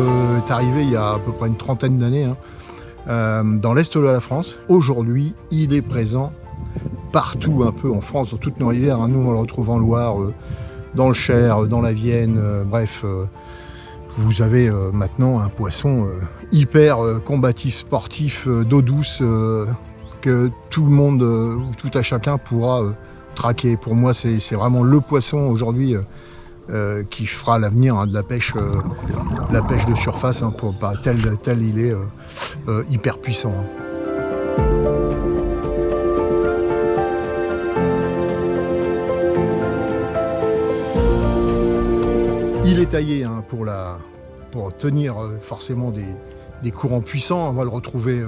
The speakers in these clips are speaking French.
est arrivé il y a à peu près une trentaine d'années dans l'est de la France. Aujourd'hui, il est présent partout un peu en France, dans toutes nos rivières. Nous, on le retrouve en Loire, dans le Cher, dans la Vienne, bref. Vous avez maintenant un poisson hyper combatif, sportif, d'eau douce, que tout le monde, tout à chacun pourra traquer. Pour moi, c'est vraiment le poisson aujourd'hui qui fera l'avenir de la pêche de surface, tel il est hyper puissant. Il est taillé pour tenir forcément des courants puissants. On va le retrouver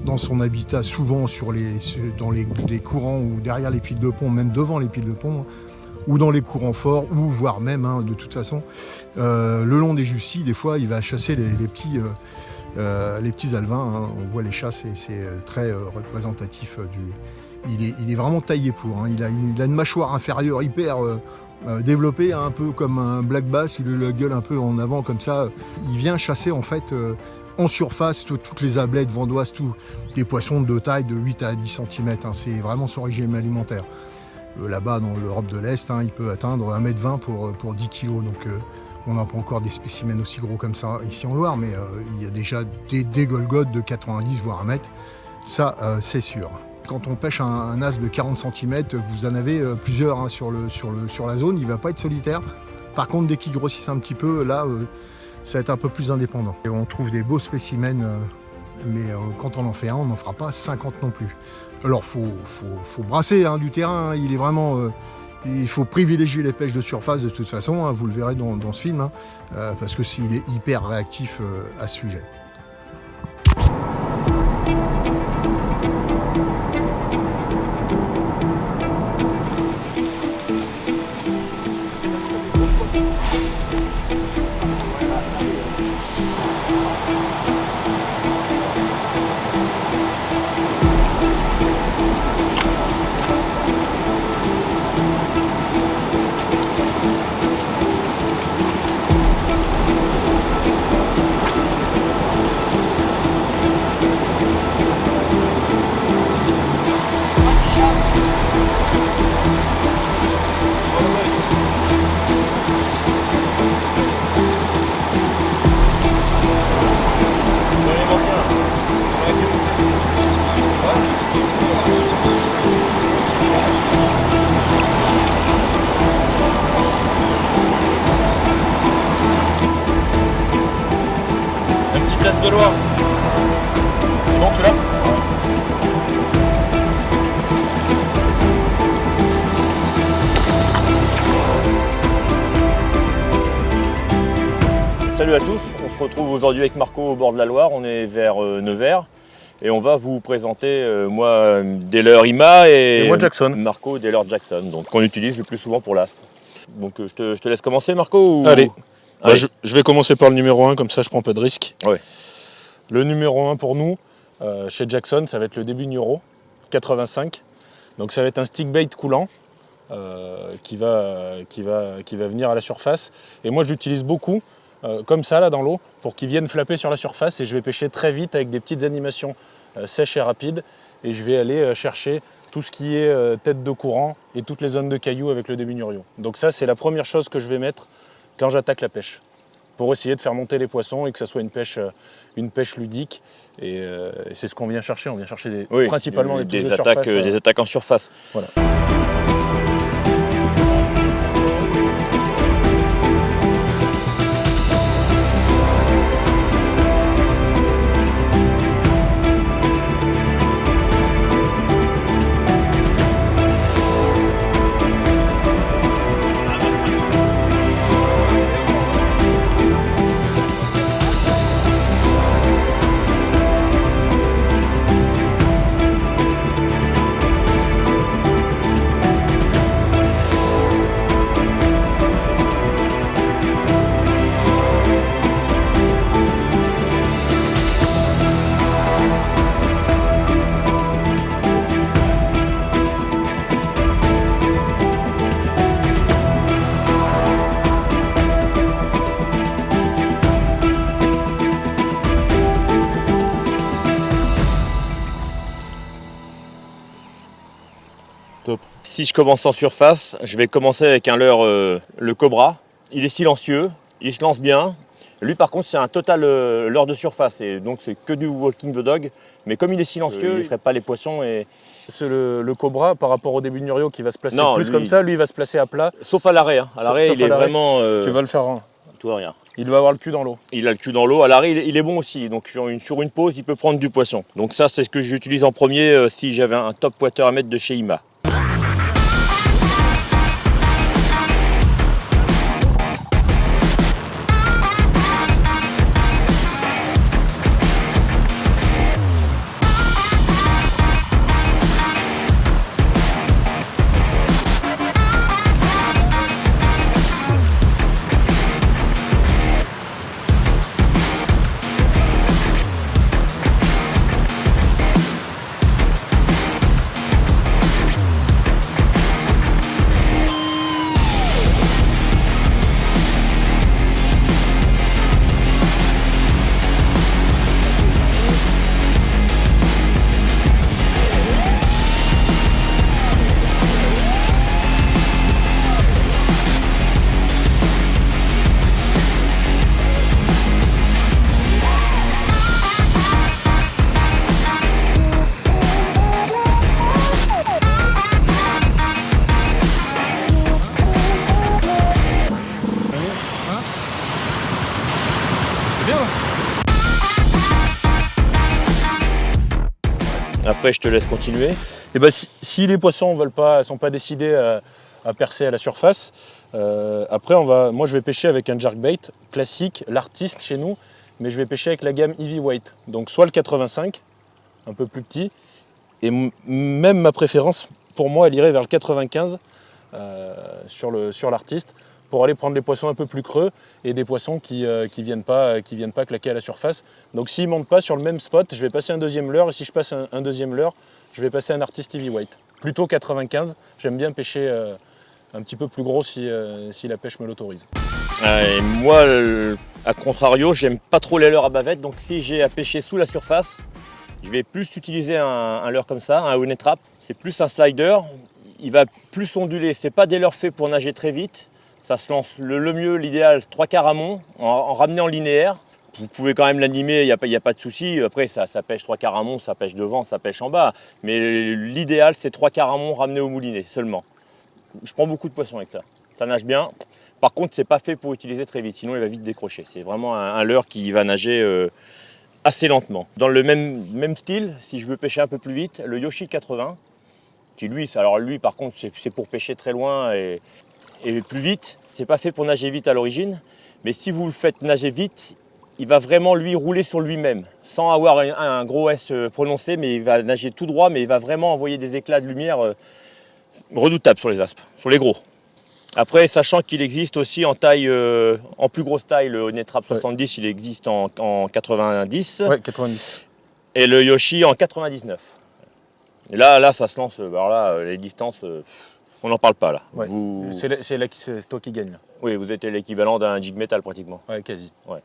dans son habitat souvent dans des courants ou derrière les piles de pont, même devant les piles de pont, ou dans les courants forts, ou voire même, de toute façon, le long des Jussies, des fois, il va chasser les petits alevins. On voit les chasses et c'est très représentatif il est vraiment taillé pour. Il a une mâchoire inférieure hyper développé un peu comme un black bass, il a la gueule un peu en avant comme ça. Il vient chasser en fait en surface toutes les ablettes vandoises, tous les poissons de taille de 8 à 10 cm. C'est vraiment son régime alimentaire. Là-bas dans l'Europe de l'Est, il peut atteindre 1,20 m pour 10 kg. Donc on n'a pas encore des spécimens aussi gros comme ça ici en Loire, mais il y a déjà des golgotes de 90 voire 1 mètre. Ça, c'est sûr. Quand on pêche un as de 40 cm, vous en avez plusieurs sur la zone, il ne va pas être solitaire. Par contre, dès qu'il grossit un petit peu, là, ça va être un peu plus indépendant. Et on trouve des beaux spécimens, mais quand on en fait un, on n'en fera pas 50 non plus. Alors, faut brasser du terrain, il est vraiment... il faut privilégier les pêches de surface de toute façon, vous le verrez dans ce film, parce que s'il est hyper réactif à ce sujet. De Loire. C'est bon, tu l'as? Salut à tous, on se retrouve aujourd'hui avec Marco au bord de la Loire, on est vers Nevers et on va vous présenter moi Dailer IMA et moi Jackson. Marco Dailer Jackson, donc qu'on utilise le plus souvent pour l'aspe. Donc je te laisse commencer Marco ou... Allez. Je vais commencer par le numéro 1, comme ça je prends pas de risque. Ouais. Le numéro 1 pour nous, chez Jackson, ça va être le début Euro 85. Donc ça va être un stick bait coulant qui va venir à la surface. Et moi je l'utilise beaucoup comme ça là dans l'eau pour qu'il vienne flapper sur la surface et je vais pêcher très vite avec des petites animations sèches et rapides. Et je vais aller chercher tout ce qui est tête de courant et toutes les zones de cailloux avec le début Nurio. Donc ça c'est la première chose que je vais mettre quand j'attaque la pêche, pour essayer de faire monter les poissons et que ça soit une pêche ludique. Et c'est ce qu'on vient chercher. On vient chercher principalement des attaques en surface. Voilà. Si je commence en surface, je vais commencer avec un leurre, le Cobra. Il est silencieux, il se lance bien. Lui par contre c'est un total leurre de surface et donc c'est que du walking the dog. Mais comme il est silencieux, il ne ferait pas les poissons. C'est le Cobra par rapport au début de Nurio qui va se placer plus lui, comme ça, lui il va se placer à plat. Sauf à l'arrêt. Hein. À l'arrêt il est vraiment... Tu vas le faire un. Tout va rien. Il va avoir le cul dans l'eau. Il a le cul dans l'eau. À l'arrêt il est bon aussi. Donc sur une pause il peut prendre du poisson. Donc ça c'est ce que j'utilise en premier si j'avais un top water à mettre de chez IMA. Après, je te laisse continuer. Et ben, si les poissons ne sont pas décidés à percer à la surface, après, moi je vais pêcher avec un jerkbait classique, l'artiste chez nous, mais je vais pêcher avec la gamme Heavyweight. Donc soit le 85, un peu plus petit, et même ma préférence, pour moi, elle irait vers le 95 sur l'artiste, pour aller prendre des poissons un peu plus creux et des poissons qui viennent pas claquer à la surface. Donc s'ils ne montent pas sur le même spot, je vais passer un deuxième leurre, et si je passe un deuxième leurre, je vais passer un artiste heavyweight. Plutôt 95, j'aime bien pêcher un petit peu plus gros si la pêche me l'autorise. Et moi, à contrario, j'aime pas trop les leurres à bavette, donc si j'ai à pêcher sous la surface, je vais plus utiliser un leurre comme ça, un honey trap. C'est plus un slider, il va plus onduler, c'est pas des leurres faits pour nager très vite. Ça se lance le mieux, l'idéal, 3/4 amont, en ramenant en linéaire. Vous pouvez quand même l'animer, il n'y a pas de souci. Après, ça pêche 3/4 amont, ça pêche devant, ça pêche en bas. Mais l'idéal, c'est 3/4 amont ramené au moulinet seulement. Je prends beaucoup de poissons avec ça. Ça nage bien. Par contre, c'est pas fait pour utiliser très vite, sinon il va vite décrocher. C'est vraiment un leurre qui va nager assez lentement. Dans le même style, si je veux pêcher un peu plus vite, le Yoshi 80, qui lui par contre, c'est pour pêcher très loin et plus vite. C'est pas fait pour nager vite à l'origine, mais si vous le faites nager vite, il va vraiment lui rouler sur lui-même, sans avoir un gros S prononcé, mais il va nager tout droit, mais il va vraiment envoyer des éclats de lumière redoutables sur les aspes, sur les gros. Après, sachant qu'il existe aussi en taille, en plus grosse taille, le honey trap 70, il existe en 90. Ouais, 90. Et le Yoshi en 99. Et là, ça se lance. Alors là, les distances. On n'en parle pas là. Ouais. C'est toi qui gagne là. Oui, vous êtes l'équivalent d'un jig metal pratiquement. Ouais, quasi. Ouais.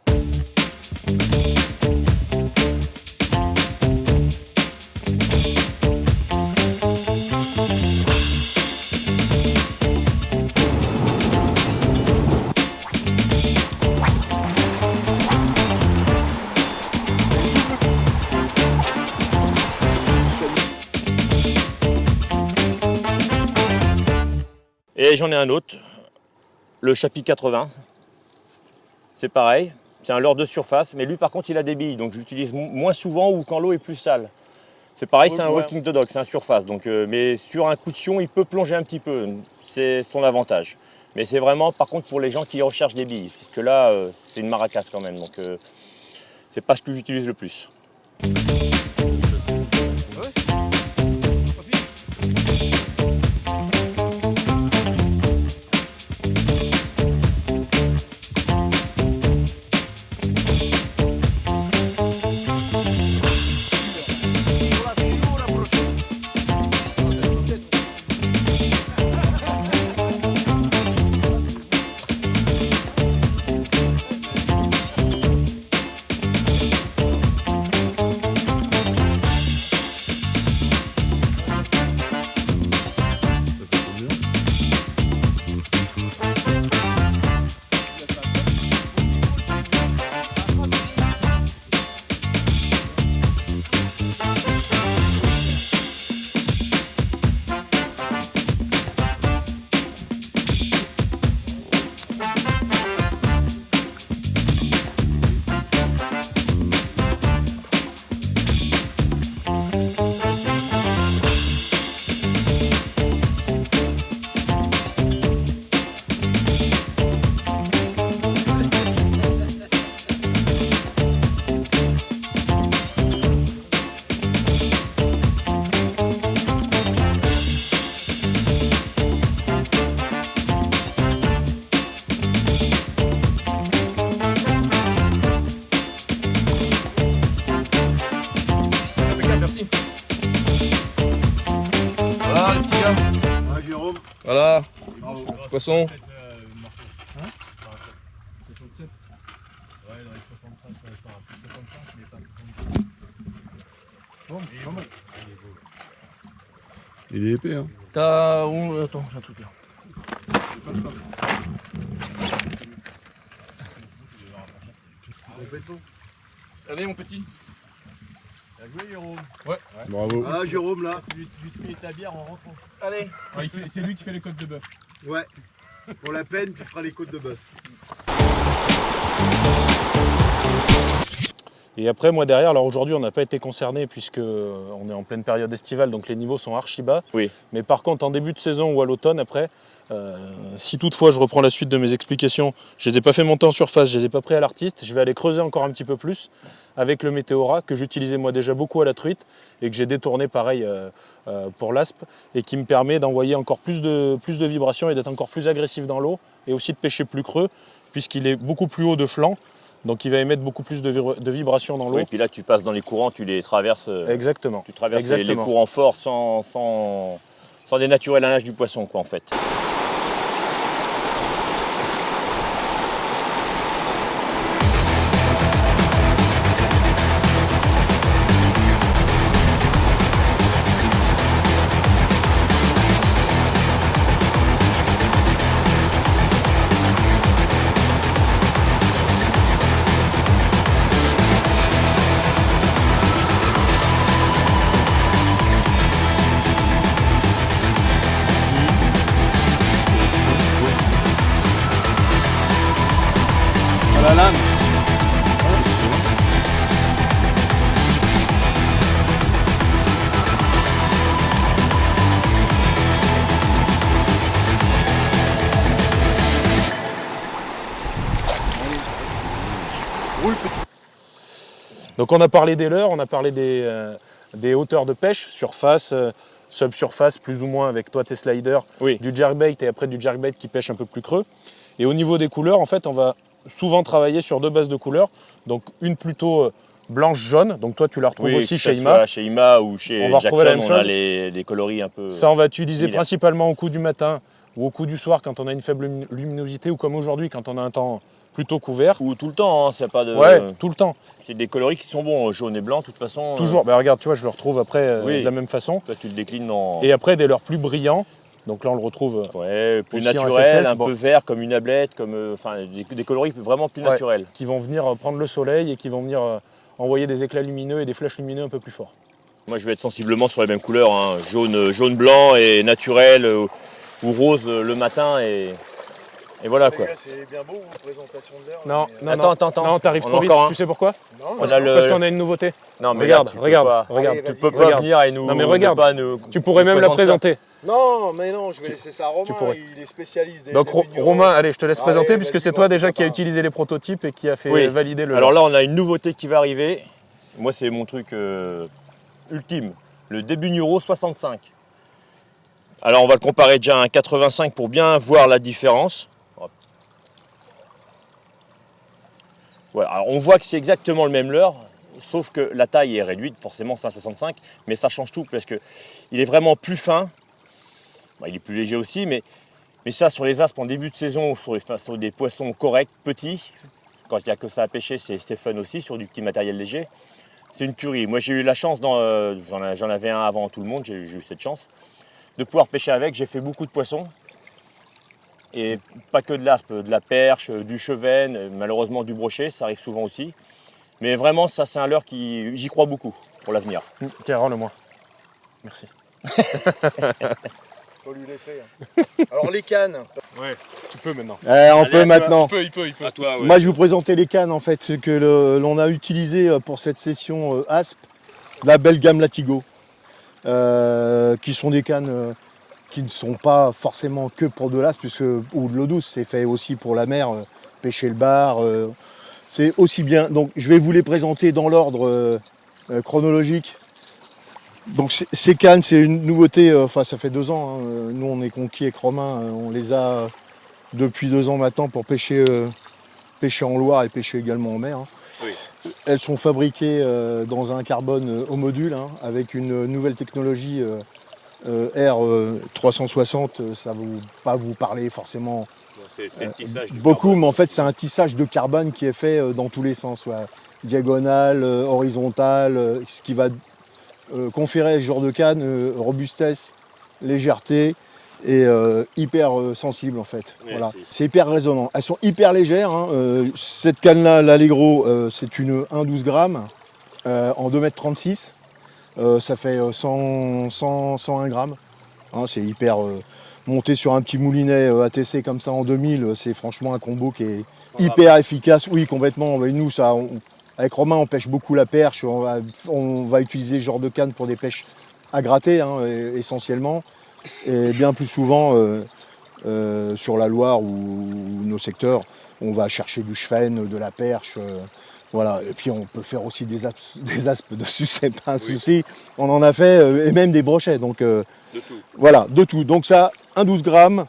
Et j'en ai un autre, le Chapi 80. C'est pareil, c'est un leurre de surface, mais lui par contre il a des billes, donc je l'utilise moins souvent ou quand l'eau est plus sale. C'est pareil, c'est un walking the dog, c'est un surface, donc, mais sur un coup de sion il peut plonger un petit peu, c'est son avantage. Mais c'est vraiment par contre pour les gens qui recherchent des billes, puisque là c'est une maracasse quand même, donc c'est pas ce que j'utilise le plus. Voilà, poisson. Il est épais, hein. T'as où? Attends, j'ai un truc là. Allez mon petit. T'as joué Jérôme? Bravo. Ah, Jérôme là. Tu lui ta bière en rentrant. Allez. C'est lui qui fait les côtes de bœuf. Ouais. Pour la peine, tu feras les côtes de bœuf. Et après, moi derrière, alors aujourd'hui on n'a pas été concerné puisque on est en pleine période estivale, donc les niveaux sont archi bas. Oui. Mais par contre, en début de saison ou à l'automne, après, si toutefois je reprends la suite de mes explications, je ne les ai pas fait monter en surface, je ne les ai pas pris à l'artiste, je vais aller creuser encore un petit peu plus avec le Météora que j'utilisais moi déjà beaucoup à la truite et que j'ai détourné pareil pour l'aspe et qui me permet d'envoyer encore plus de vibrations et d'être encore plus agressif dans l'eau et aussi de pêcher plus creux puisqu'il est beaucoup plus haut de flanc. Donc il va émettre beaucoup plus de vibrations dans l'eau. Oui, et puis là tu passes dans les courants, tu les traverses. Exactement. Tu traverses les Exactement. courants forts sans dénaturer la nage du poisson quoi en fait. À la lame. Donc on a parlé des leurres, on a parlé des hauteurs de pêche, surface, subsurface plus ou moins avec toi tes sliders, Oui. du jerkbait et après du jerkbait qui pêche un peu plus creux. Et au niveau des couleurs, en fait, on va souvent travailler sur deux bases de couleurs. Donc une plutôt blanche-jaune, donc toi tu la retrouves aussi chez IMA. Chez IMA ou chez On va retrouver la Jackson, même on a chose. les coloris un peu. Ça, on va utiliser similaires. principalement au coup du matin ou au coup du soir quand on a une faible luminosité ou comme aujourd'hui quand on a un temps plutôt couvert. Ou tout le temps, hein, c'est pas de. Ouais, tout le temps. C'est des coloris qui sont bons, jaune et blanc, de toute façon. Toujours. Bah, regarde, tu vois, je le retrouve après Oui. de la même façon. Toi, tu le déclines dans. Et après, des leurres plus brillants. Donc là, on le retrouve. Ouais, plus aussi en naturel, SSS, un bon. peu vert comme une ablette, comme enfin des coloris vraiment plus Ouais. naturels. Qui vont venir prendre le soleil et qui vont venir envoyer des éclats lumineux et des flashs lumineux un peu plus forts. Moi, je vais être sensiblement sur les mêmes couleurs, hein, jaune, blanc et naturel ou rose le matin et voilà quoi. C'est bien beau, vos présentations de l'air. Non, non, Attends. non, t'arrives On trop a vite. encore un. Tu sais pourquoi? Non, On a le. Parce qu'on a une nouveauté. Non mais Regarde, là, tu regarde, peux pas, regarde. Allez, tu vas-y. peux pas Regarde. venir et nous. Non, mais ne regarde. pas nous. Tu pourrais même la présenter ça. présenter. non, mais non, je vais laisser ça à Romain, pourrais. il est spécialiste des Donc des vignerons. Romain, allez, je te laisse Allez, présenter vas-y, puisque c'est vas-y, toi déjà qui a papa. utilisé les prototypes et qui a fait Oui. valider le. Alors là, on a une nouveauté qui va arriver. Moi, c'est mon truc ultime, le début Neuro 65. Alors, on va le comparer déjà à un 85 pour bien voir la différence. Hop. Voilà. Alors, on voit que c'est exactement le même leurre, sauf que la taille est réduite, forcément c'est un 65, mais ça change tout parce que il est vraiment plus fin. Bah, il est plus léger aussi, mais ça sur les aspes en début de saison, sur des poissons corrects, petits, quand il n'y a que ça à pêcher, c'est fun aussi, sur du petit matériel léger. C'est une tuerie. Moi j'ai eu la chance, j'en avais un avant tout le monde, j'ai eu cette chance, de pouvoir pêcher avec. J'ai fait beaucoup de poissons. Et pas que de l'aspe, de la perche, du chevenne, malheureusement du brochet, ça arrive souvent aussi. Mais vraiment, ça c'est un leurre qui, j'y crois beaucoup pour l'avenir. Tiens, rends-le-moi. Merci. Faut lui laisser. Alors les cannes. Ouais, tu peux maintenant. On Allez, à peut toi. maintenant. Il peut. À toi, ouais. Moi je vais vous présenter les cannes en fait, ce que l'on a utilisé pour cette session ASP, la belle gamme Latigo, qui sont des cannes qui ne sont pas forcément que pour de l'aspe ou de l'eau douce, c'est fait aussi pour la mer, pêcher le bar, c'est aussi bien. Donc je vais vous les présenter dans l'ordre chronologique. Donc ces cannes, c'est une nouveauté, enfin ça fait 2 ans, hein. Nous on est conquis avec Romain, on les a depuis 2 ans maintenant pour pêcher en Loire et pêcher également en mer. Hein. Oui. Elles sont fabriquées dans un carbone au module, hein, avec une nouvelle technologie R360, ça ne va pas vous parler forcément C'est le tissage du beaucoup, carbone. mais en fait c'est un tissage de carbone qui est fait dans tous les sens, ouais. Diagonale, horizontale, ce qui va conférer à ce genre de canne robustesse, légèreté et hyper sensible en fait. Ouais, Voilà. c'est- C'est hyper résonnant. Elles sont hyper légères, hein. Cette canne-là, l'Allegro, c'est une 1,12 grammes en 2,36 m. Ça fait 101 grammes. Hein, c'est hyper monté sur un petit moulinet ATC comme ça en 2000. C'est franchement un combo qui est hyper efficace. Oui, complètement. Mais nous, avec Romain, on pêche beaucoup la perche. On va utiliser ce genre de canne pour des pêches à gratter, hein, essentiellement. Et bien plus souvent, sur la Loire ou nos secteurs, on va chercher du chevenne, de la perche. Voilà. Et puis on peut faire aussi des aspes dessus, c'est pas un souci. On en a fait, et même des brochets. Donc De tout. voilà, de tout. Donc ça, un 12 grammes.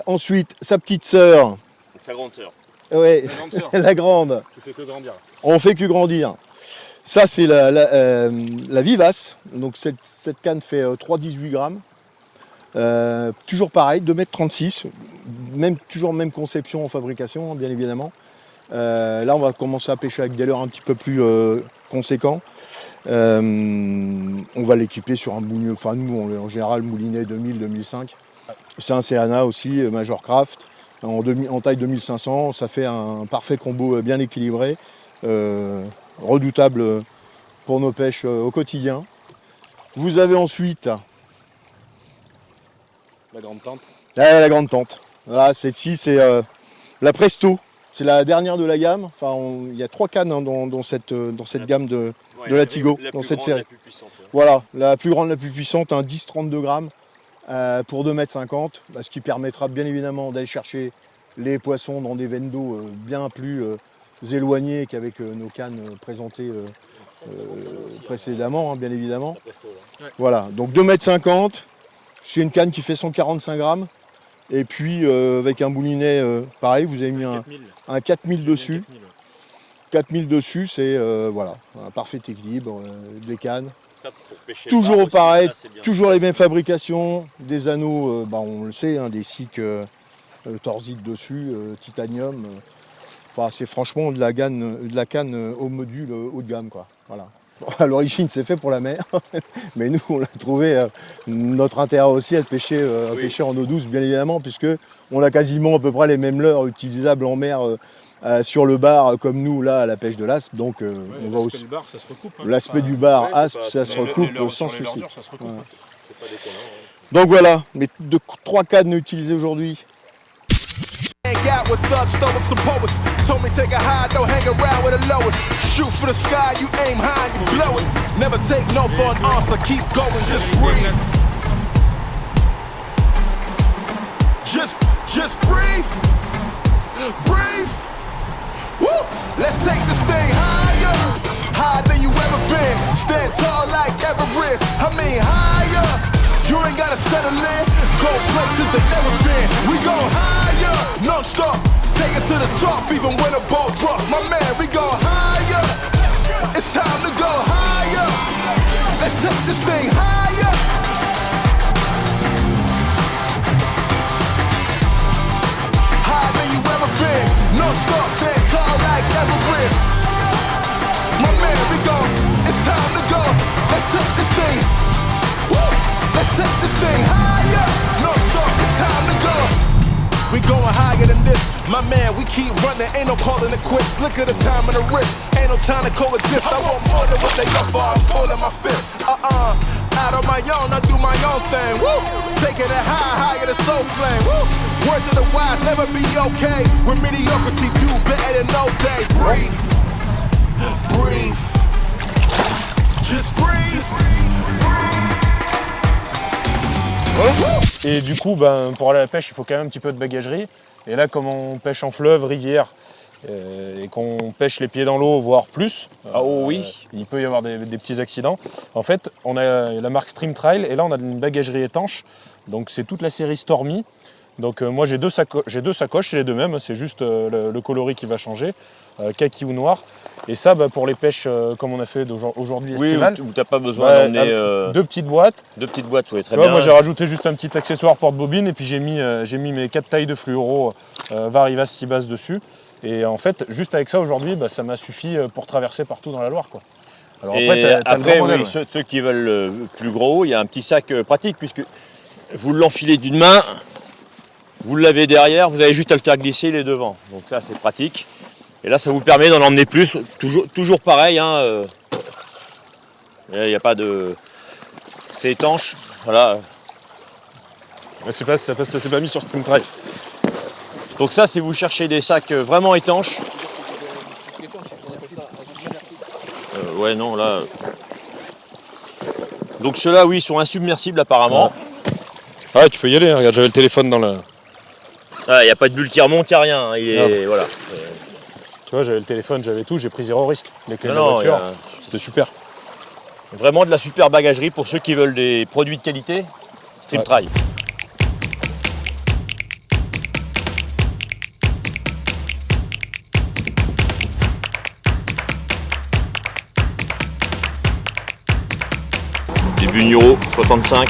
Ensuite, sa petite sœur. Donc, sa grande sœur. Ouais, La grande sœur, la grande. tu fais que grandir. On fait que grandir. Ça, c'est la Vivace. Donc cette canne fait 3,18 grammes. Toujours pareil, 2,36 m. Toujours même conception en fabrication, bien évidemment. Là, on va commencer à pêcher avec des leurres un petit peu plus conséquents. On va l'équiper sur un boulinet. Enfin, nous, en général, moulinet 2000-2005. C'est un Céana aussi, Major Craft. En taille 2500, ça fait un parfait combo bien équilibré, redoutable pour nos pêches au quotidien. Vous avez ensuite La grande tente. la grande tente. Voilà, celle-ci, c'est la Presto. C'est la dernière de la gamme. Enfin, il y a 3 cannes hein, dans cette gamme de la Tigo, La dans plus cette grande, série. la plus puissante. Ouais. Voilà, la plus grande, la plus puissante, un 10-32 grammes pour 2,50 m, ce qui permettra bien évidemment d'aller chercher les poissons dans des veines d'eau bien plus éloignées qu'avec nos cannes présentées précédemment, hein, bien évidemment. La Presto, là. Voilà, donc 2,50 m, c'est une canne qui fait 145 grammes. Et puis avec un moulinet pareil, vous avez mis 4000. un 4000 dessus. 4000, ouais. 4000 dessus, c'est voilà, un parfait équilibre, des cannes. Ça, pour pêcher Toujours le bar pareil, aussi, ça, c'est bien. toujours les mêmes fabrications, des anneaux, on le sait, hein, des SIC torsides dessus, titanium. Enfin, c'est franchement de la canne au module haut de gamme, quoi. Voilà. À l'origine, c'est fait pour la mer, mais nous, on a trouvé notre intérêt aussi à pêcher, à Oui. pêcher en eau douce, bien évidemment, puisque on a quasiment à peu près les mêmes leurres utilisables en mer sur le bar, comme nous, là, à la pêche de l'aspe. Donc, Ouais, on va l'aspect aussi. du bar, ça se recoupe. hein. L'aspect Enfin, du bar, ouais, c'est aspe, pas- ça c'est se pas- recoupe les leurres sans sur les souci. leurres, ça se recoupe. Ouais. C'est pas déconnant. Ouais. Donc voilà, mes 3 cannes utilisées aujourd'hui. Hang out with thugs, stole with some poets. Told me take a high, don't hang around with the lowest. Shoot for the sky, you aim high and you blow it. Never take no for an answer, keep going, just breathe. Just breathe. Breathe. Woo! Let's take this thing higher. Higher than you ever been. Stand tall like Everest. I mean higher. You ain't gotta settle in. Go places they never been. We go higher. Non-stop. Take it to the top even when the ball drops. My man, we go higher. It's time to go higher. Let's take this thing higher. Higher than you ever been. Non-stop. Stand tall like Everest. My man, we go. It's time to go. Let's take this thing. Woo! Let's take this thing higher. No stop, it's time to go. We going higher than this. My man, we keep running, ain't no calling it quits. Look at the time and the risk. Ain't no time to coexist. I want more than what they offer. I'm pulling my fist. Out on my own, I do my own thing. Woo! Taking it higher than soul flame. Woo! Words of the wise, never be okay. With mediocrity, do better than no days. Breathe. Breathe. Just breathe. Et du coup, pour aller à la pêche, il faut quand même un petit peu de bagagerie. Et là, comme on pêche en fleuve, rivière, et qu'on pêche les pieds dans l'eau, voire plus, il peut y avoir des petits accidents. En fait, on a la marque Stream Trail, et là, on a une bagagerie étanche. Donc, c'est toute la série Stormy. Donc moi j'ai deux sacoches, c'est les deux mêmes, c'est juste le coloris qui va changer, kaki ou noir. Et ça pour les pêches comme on a fait aujourd'hui Oui, estivales, où t'as pas besoin d'emmener deux petites boîtes. deux petites boîtes, oui, très Tu vois, bien. moi j'ai rajouté juste un petit accessoire porte-bobine et puis j'ai mis mes 4 tailles de fluoro Varivas 6 bases dessus. Et en fait, juste avec ça aujourd'hui, ça m'a suffi pour traverser partout dans la Loire, quoi. Alors Et après, t'as le grand modèle, oui, ouais. ceux qui veulent plus gros, il y a un petit sac pratique puisque vous l'enfilez d'une main, vous l'avez derrière, vous avez juste à le faire glisser, il est devant. Donc ça c'est pratique. Et là ça vous permet d'en emmener plus, toujours pareil. Il n'y a pas de... C'est étanche, voilà. Ça s'est pas mis sur Stream Trail. Donc ça si vous cherchez des sacs vraiment étanches. Ouais non là. Donc ceux-là oui sont insubmersibles apparemment. Ah, tu peux y aller, hein. Regarde, j'avais le téléphone dans le... Il n'y a pas de bulle qui remonte, il n'y a rien. Il est, voilà. Tu vois, j'avais le téléphone, j'avais tout, j'ai pris 0 risque. Les clés de la Non, voiture, il y a- c'était super. Vraiment de la super bagagerie pour ceux qui veulent des produits de qualité. Stream Ouais. Trail. Début Nuro 65.